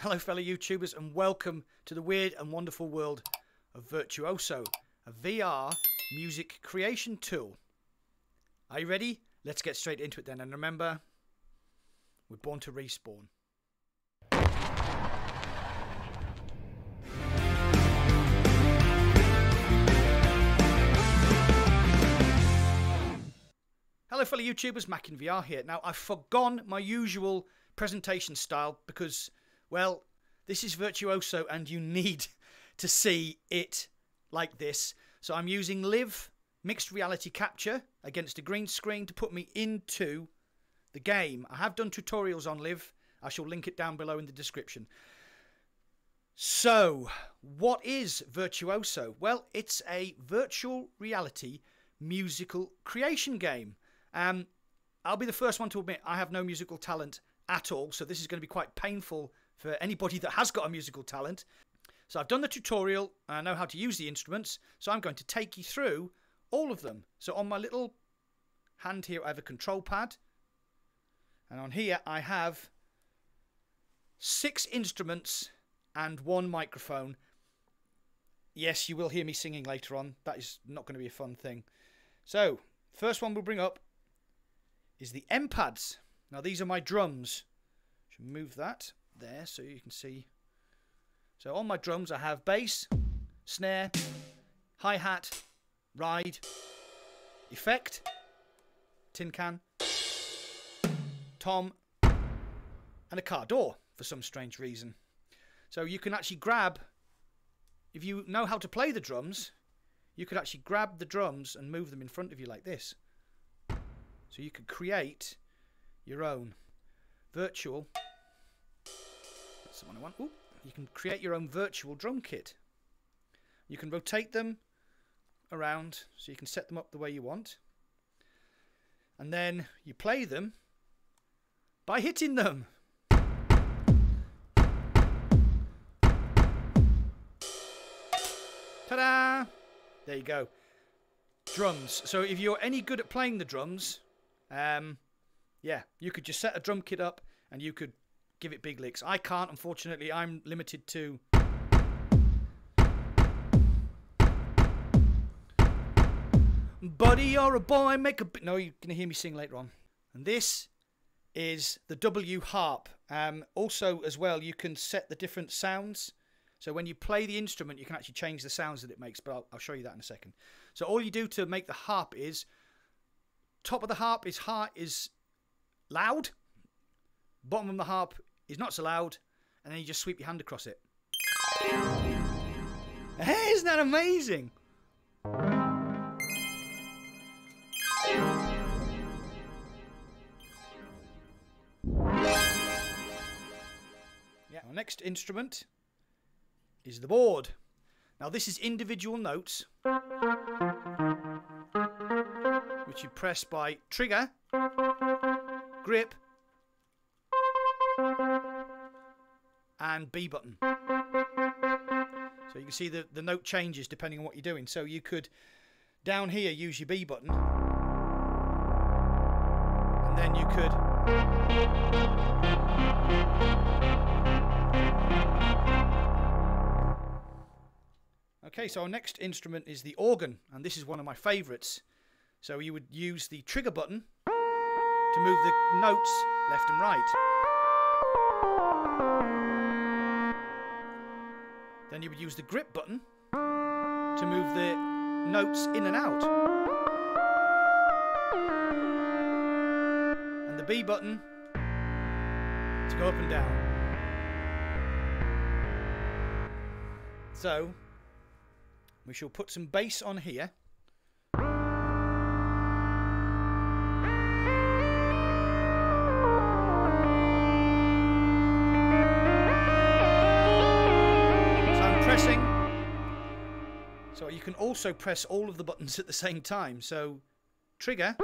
Hello fellow YouTubers and welcome to the weird and wonderful world of Virtuoso, a VR music creation tool. Are you ready? Let's get straight into it then, and remember, we're born to respawn. Hello fellow YouTubers, Mac in VR here. Now I've forgone my usual presentation style because, well, this is Virtuoso and you need to see it like this. So I'm using LIV mixed reality capture against a green screen to put me into the game. I have done tutorials on LIV. I shall link it down below in the description. So, what is Virtuoso? Well, it's a virtual reality musical creation game. I'll be the first one to admit I have no musical talent at all, so this is going to be quite painful for anybody that has got a musical talent. So I've done the tutorial and I know how to use the instruments, so I'm going to take you through all of them. So on my little hand here I have a control pad, and on here I have 6 instruments and 1 microphone. Yes, you will hear me singing later on. That is not going to be a fun thing. So first one we'll bring up is the M pads. Now these are my drums. Should move that there so you can see. So on my drums I have bass, snare, hi-hat, ride, effect, tin can, tom, and a car door for some strange reason. So you can actually grab, if you know how to play the drums, you could actually grab the drums and move them in front of you like this. So you could create your own virtual, that's the one I want. Ooh, you can create your own virtual drum kit. You can rotate them around so you can set them up the way you want. And then you play them by hitting them. Ta-da! There you go. Drums. So if you're any good at playing the drums, yeah, you could just set a drum kit up and you could give it big licks. I can't, unfortunately. I'm limited to buddy, you're a boy, make a... No, you're going to hear me sing later on. And this is the W Harp. Also, as well, you can set the different sounds. So when you play the instrument, you can actually change the sounds that it makes, but I'll show you that in a second. So all you do to make the harp is, top of the harp is loud, bottom of the harp is not so loud, and then you just sweep your hand across it. Hey, isn't that amazing? Yeah, our next instrument is the board. Now this is individual notes which you press by trigger, grip and B button. So you can see the note changes depending on what you're doing. So you could down here use your B button, and then you could okay, so our next instrument is the organ, and this is one of my favourites. So you would use the trigger button to move the notes left and right. Then you would use the grip button to move the notes in and out. And the B button to go up and down. So we shall put some bass on here. So I'm pressing. So you can also press all of the buttons at the same time. So trigger,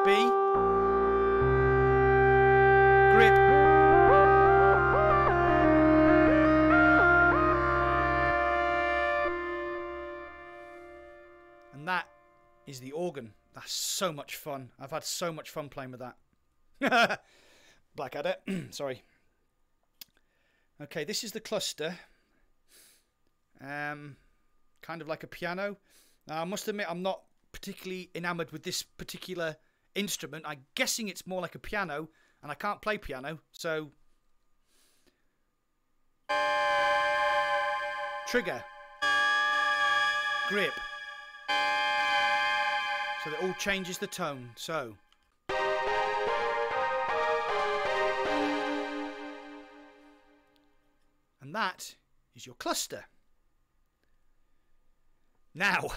B, grip, and that is the organ. That's so much fun. I've had so much fun playing with that. Blackadder. Sorry. Okay, this is the cluster. Kind of like a piano. Now, I must admit, I'm not particularly enamoured with this particular instrument. I'm guessing it's more like a piano, and I can't play piano, so... Trigger. Grip. So that all changes the tone. So... And that is your cluster. Now,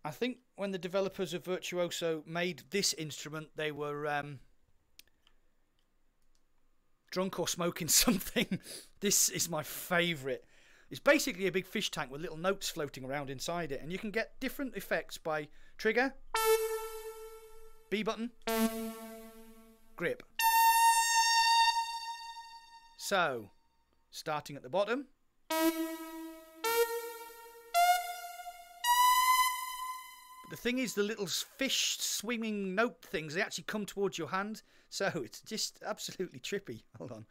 I think when the developers of Virtuoso made this instrument, they were drunk or smoking something. This is my favourite. It's basically a big fish tank with little notes floating around inside it, and you can get different effects by trigger, B button, grip. So, starting at the bottom. But the thing is, the little fish swimming note things, they actually come towards your hand. So, it's just absolutely trippy. Hold on.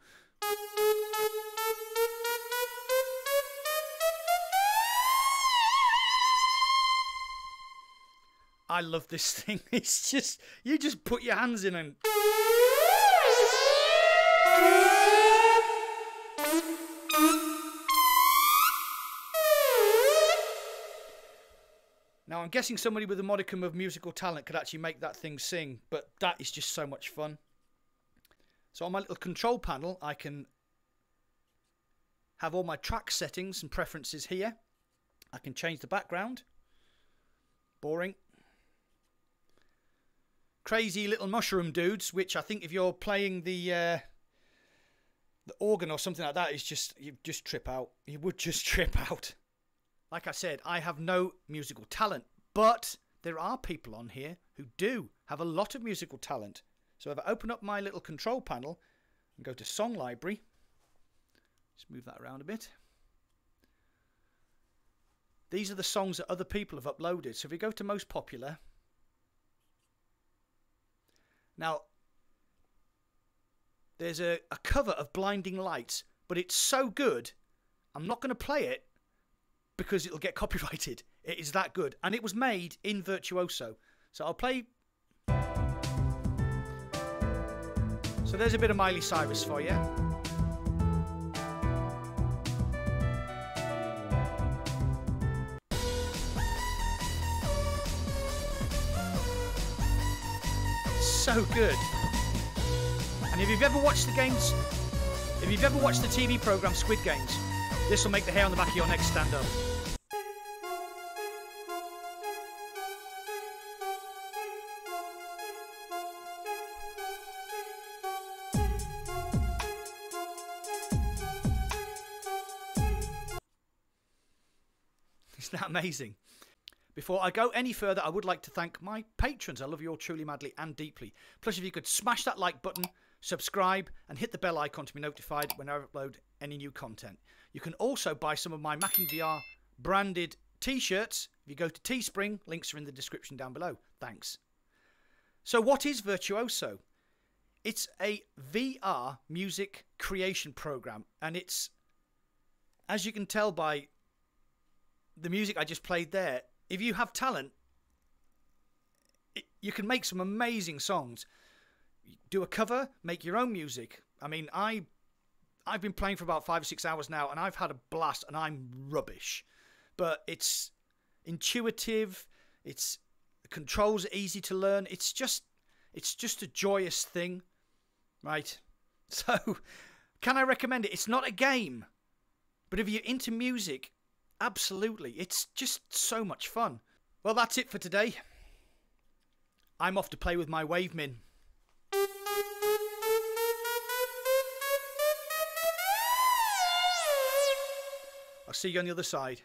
I love this thing. It's just, you just put your hands in and... Now, I'm guessing somebody with a modicum of musical talent could actually make that thing sing, but that is just so much fun. So on my little control panel, I can have all my track settings and preferences here. I can change the background. Boring. Crazy little mushroom dudes, which I think if you're playing the organ or something like that, is just, you just trip out. You would just trip out. Like I said, I have no musical talent, but there are people on here who do have a lot of musical talent. So if I open up my little control panel and go to Song Library, just move that around a bit. These are the songs that other people have uploaded. So if we go to Most Popular. Now, there's a cover of Blinding Lights, but it's so good, I'm not going to play it because it'll get copyrighted. It is that good. And it was made in Virtuoso. So I'll play... So there's a bit of Miley Cyrus for you. So good. And if you've ever watched the games, if you've ever watched the TV program Squid Games, this will make the hair on the back of your neck stand up. Isn't that amazing? Before I go any further, I would like to thank my patrons. I love you all truly, madly and deeply. Plus, if you could smash that like button, subscribe and hit the bell icon to be notified when I upload any new content. You can also buy some of my Mac in VR branded t-shirts. If you go to Teespring, links are in the description down below. Thanks. So what is Virtuoso? It's a VR music creation program, and it's, as you can tell by the music I just played there, if you have talent, you can make some amazing songs. Do a cover, make your own music. I mean, I've been playing for about 5 or 6 hours now, and I've had a blast, and I'm rubbish. But it's intuitive. The controls are easy to learn. It's just a joyous thing, right? So, can I recommend it? It's not a game, but if you're into music, absolutely. It's just so much fun. Well, that's it for today. I'm off to play with my Wavemin. I'll see you on the other side.